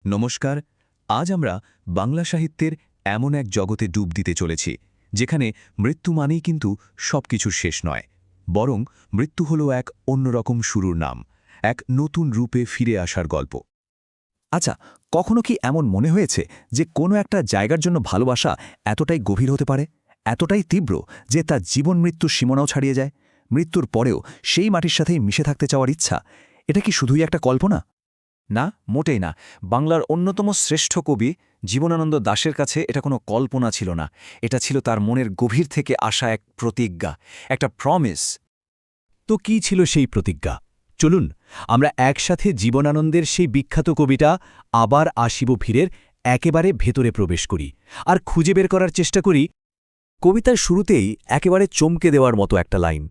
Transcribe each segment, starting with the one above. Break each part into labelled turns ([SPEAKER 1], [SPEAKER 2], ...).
[SPEAKER 1] নমস্কার। আজ আমরা বাংলা সাহিত্যের এমন এক জগতে ডুব দিতে চলেছি যেখানে মৃত্যু মানেই কিন্তু সবকিছুর শেষ নয়, বরং মৃত্যু হলো এক অন্যরকম শুরুর নাম, এক নতুন রূপে ফিরে আসার গল্প।
[SPEAKER 2] আচ্ছা, কখনো কি এমন মনে হয়েছে যে কোনো একটা জায়গার জন্য ভালোবাসা এতটাই গভীর হতে পারে, এতটাই তীব্র যে তা জীবন মৃত্যুর সীমানাও ছাড়িয়ে যায়? মৃত্যুর পরেও সেই মাটির সাথেই মিশে থাকতে চাওয়ার ইচ্ছা, এটা কি শুধুই একটা কল্পনা? না, মোটেই না। বাংলার অন্যতম শ্রেষ্ঠ কবি জীবনানন্দ দাশের কাছে এটা কোনো কল্পনা ছিল না। এটা ছিল তার মনের গভীর থেকে আসা এক প্রতিজ্ঞা, একটা প্রমিস।
[SPEAKER 3] তো কি ছিল সেই প্রতিজ্ঞা? চলুন আমরা একসাথে জীবনানন্দের সেই বিখ্যাত কবিতা আবার আসিব ফিরের একেবারে ভেতরে প্রবেশ করি আর খুঁজে বের করার চেষ্টা করি। কবিতার শুরুতেই একেবারে চমকে দেওয়ার মতো একটা লাইন।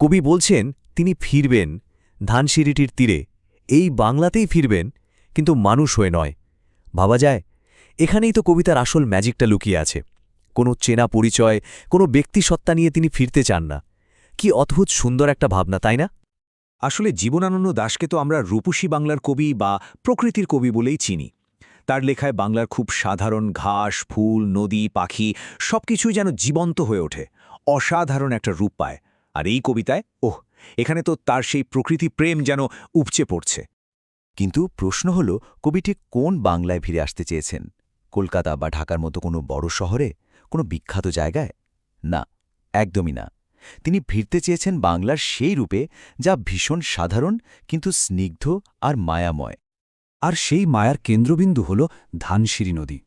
[SPEAKER 3] কবি বলছেন তিনি ফিরবেন ধানসিঁড়িটির তীরে, এই বাংলাতেই ফিরবেন, কিন্তু মানুষ হয়ে নয়। ভাবা যায়, এখানেই তো কবিতার আসল ম্যাজিকটা লুকিয়ে আছে। কোনো চেনা পরিচয়, কোনো ব্যক্তিসত্তা নিয়ে তিনি ফিরতে চান না। কি অদ্ভুত সুন্দর একটা ভাবনা, তাই না?
[SPEAKER 4] আসলে জীবনানন্দ দাশকে তো আমরা রূপসী বাংলার কবি বা প্রকৃতির কবি বলেই চিনি। তার লেখায় বাংলার খুব সাধারণ ঘাস, ফুল, নদী, পাখি সবকিছুই যেন জীবন্ত হয়ে ওঠে, অসাধারণ একটা রূপ পায়। আর এই কবিতায় এখানে তো তার সেই প্রকৃতি প্রেম যেন উপচে পড়ছে।
[SPEAKER 2] কিন্তু প্রশ্ন হল, কবি ঠিক কোন বাংলায় ফিরে আসতে চেয়েছেন? কলকাতা বা ঢাকার মতো কোনো বড় শহরে, কোনো বিখ্যাত জায়গায়? না, একদমই না। তিনি ফিরতে চেয়েছেন বাংলার সেই রূপে যা ভীষণ সাধারণ কিন্তু স্নিগ্ধ আর মায়াময়।
[SPEAKER 5] আর সেই মায়ার কেন্দ্রবিন্দু হল ধানসিঁড়ি নদী।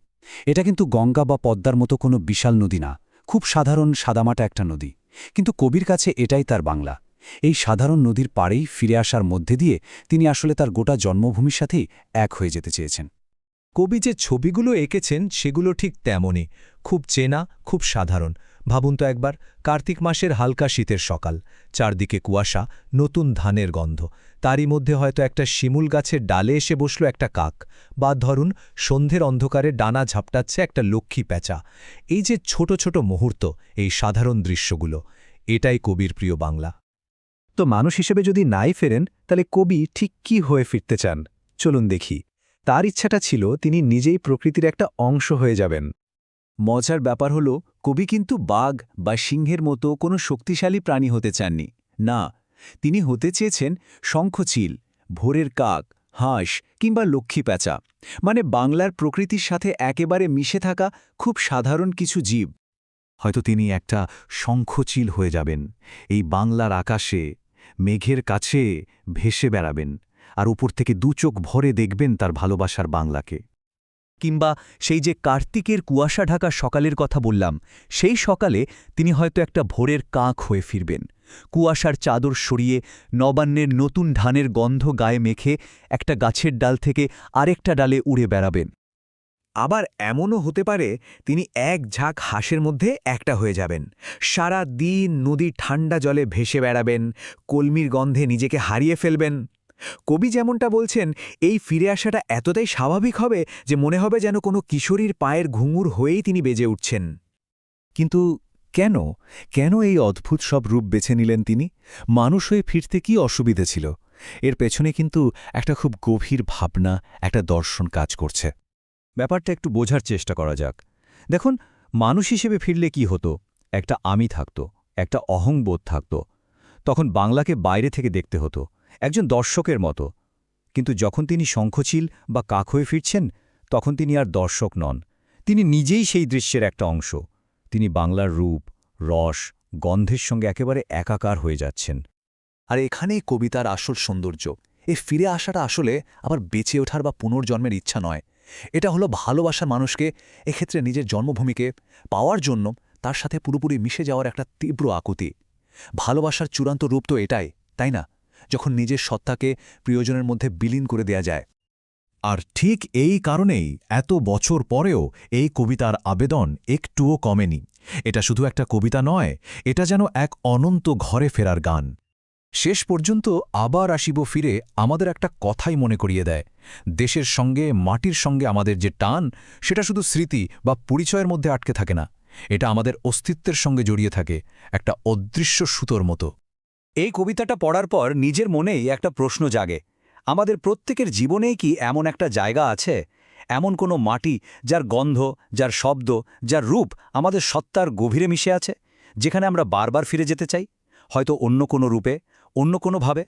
[SPEAKER 5] এটা কিন্তু গঙ্গা বা পদ্মার মতো কোনো বিশাল নদী না, খুব সাধারণ সাদামাটা একটা নদী। কিন্তু কবির কাছে এটাই তার বাংলা। এই সাধারণ নদীর পাড়েই ফিরে আসার মধ্যে দিয়ে তিনি আসলে তার গোটা জন্মভূমির সাথেই এক হয়ে যেতে চেয়েছেন।
[SPEAKER 6] কবি যে ছবিগুলো এঁকেছেন সেগুলো ঠিক তেমনই, খুব চেনা, খুব সাধারণ। ভাবুন তো একবার, কার্তিক মাসের হালকা শীতের সকাল, চারদিকে কুয়াশা, নতুন ধানের গন্ধ, তারই মধ্যে হয়তো একটা শিমুল গাছের ডালে এসে বসল একটা কাক, বা ধরুন সন্ধ্যের অন্ধকারে ডানা ঝাপটাচ্ছে একটা লক্ষ্মী প্যাঁচা। এই যে ছোট ছোট মুহূর্ত, এই সাধারণ দৃশ্যগুলো, এটাই কবির প্রিয় বাংলা।
[SPEAKER 5] তো মানুষ হিসেবে যদি নাই ফেরেন, তাহলে কবি ঠিক কি হয়ে ফিরতে চান? চলুন দেখি। তার ইচ্ছাটা ছিল তিনি নিজেই প্রকৃতির একটা অংশ হয়ে যাবেন।
[SPEAKER 2] মজার ব্যাপার হল, কবি কিন্তু বাঘ বা সিংহের মতো কোনো শক্তিশালী প্রাণী হতে চাননি। না, তিনি হতে চেয়েছেন শঙ্খচিল, ভোরের কাক, হাঁস কিংবা লক্ষ্মী প্যাঁচা, মানে বাংলার প্রকৃতির সাথে একেবারে মিশে থাকা খুব সাধারণ কিছু জীব।
[SPEAKER 3] হয়তো তিনি একটা শঙ্খচিল হয়ে যাবেন, এই বাংলার আকাশে মেঘের কাছে ভেসে বেড়াবেন, আর উপর থেকে দু চোখ ভরে দেখবেন তার ভালোবাসার বাংলাকে। কিংবা সেই যে কার্তিকের কুয়াশা ঢাকা সকালের কথা বললাম, সেই সকালে তিনি হয়তো একটা ভোরের কাক হয়ে ফিরবেন, কুয়াশার চাদর সরিয়ে নবান্নের নতুন ধানের গন্ধ গায়ে মেখে একটা গাছের ডাল থেকে আরেকটা ডালে উড়ে বেড়াবেন।
[SPEAKER 4] আবার এমনও হতে পারে তিনি এক ঝাঁক হাঁসের মধ্যে একটা হয়ে যাবেন, সারা দিন নদীর ঠান্ডা জলে ভেসে বেড়াবেন, কলমির গন্ধে নিজেকে হারিয়ে ফেলবেন। কবি যেমনটা বলছেন, এই ফিরে আসাটা এতটাই স্বাভাবিক হবে যে মনে হবে যেন কোনো কিশোরীর পায়ের ঘুঙুর হয়েই তিনি বেজে উঠছেন।
[SPEAKER 3] কিন্তু কেন কেন এই অদ্ভুত সব রূপ বেছে নিলেন তিনি? মানুষ হয়ে ফিরতে কি অসুবিধে ছিল? এর পেছনে কিন্তু একটা খুব গভীর ভাবনা, একটা দর্শন কাজ করছে। ব্যাপারটা একটু বোঝার চেষ্টা করা যাক। দেখুন, মানুষ হিসেবে ফিরলে কি হতো? একটা আমি থাকত, একটা অহংবোধ থাকত। তখন বাংলাকে বাইরে থেকে দেখতে হতো, একজন দর্শকের মতো। কিন্তু যখন তিনি শঙ্খচিল বা কাক হয়ে ফিরছেন, তখন তিনি আর দর্শক নন, তিনি নিজেই সেই দৃশ্যের একটা অংশ। তিনি বাংলার রূপ, রস, গন্ধের সঙ্গে একেবারে একাকার হয়ে যাচ্ছেন।
[SPEAKER 2] আর এখানেই কবিতার আসল সৌন্দর্য। এই ফিরে আসাটা আসলে আবার বেঁচে ওঠার বা পুনর্জন্মের ইচ্ছা নয়, এটা হলো ভালোবাসার মানুষকে, এক্ষেত্রে নিজের জন্মভূমিকে পাওয়ার জন্য তার সাথে পুরোপুরি মিশে যাওয়ার একটা তীব্র আকুতি। ভালোবাসার চূড়ান্ত রূপ তো এটাই, তাই না? যখন নিজের সত্তাকে প্রিয়জনের মধ্যে বিলীন করে দেয়া যায়।
[SPEAKER 3] আর ঠিক এই কারণেই এত বছর পরেও এই কবিতার আবেদন একটুও কমেনি। এটা শুধু একটা কবিতা নয়, এটা যেন এক অনন্ত ঘরে ফেরার গান। শেষ পর্যন্ত আবার আসিব ফিরে আমাদের একটা কথাই মনে করিয়ে দেয়, দেশের সঙ্গে, মাটির সঙ্গে আমাদের যে টান, সেটা শুধু স্মৃতি বা পরিচয়ের মধ্যে আটকে থাকে না, এটা আমাদের অস্তিত্বের সঙ্গে জড়িয়ে থাকে, একটা অদৃশ্য সুতোর মতো।
[SPEAKER 2] এই কবিতাটা পড়ার পর নিজের মনেই একটা প্রশ্ন জাগে, আমাদের প্রত্যেকের জীবনেই কি এমন একটা জায়গা আছে এমন কোনো মাটি যার গন্ধ, যার শব্দ, যার রূপ আমাদের সত্তার গভীরে মিশে আছে, যেখানে আমরা বারবার ফিরে যেতে চাই, হয়তো অন্য কোনো রূপে, অন্য কোনোভাবে?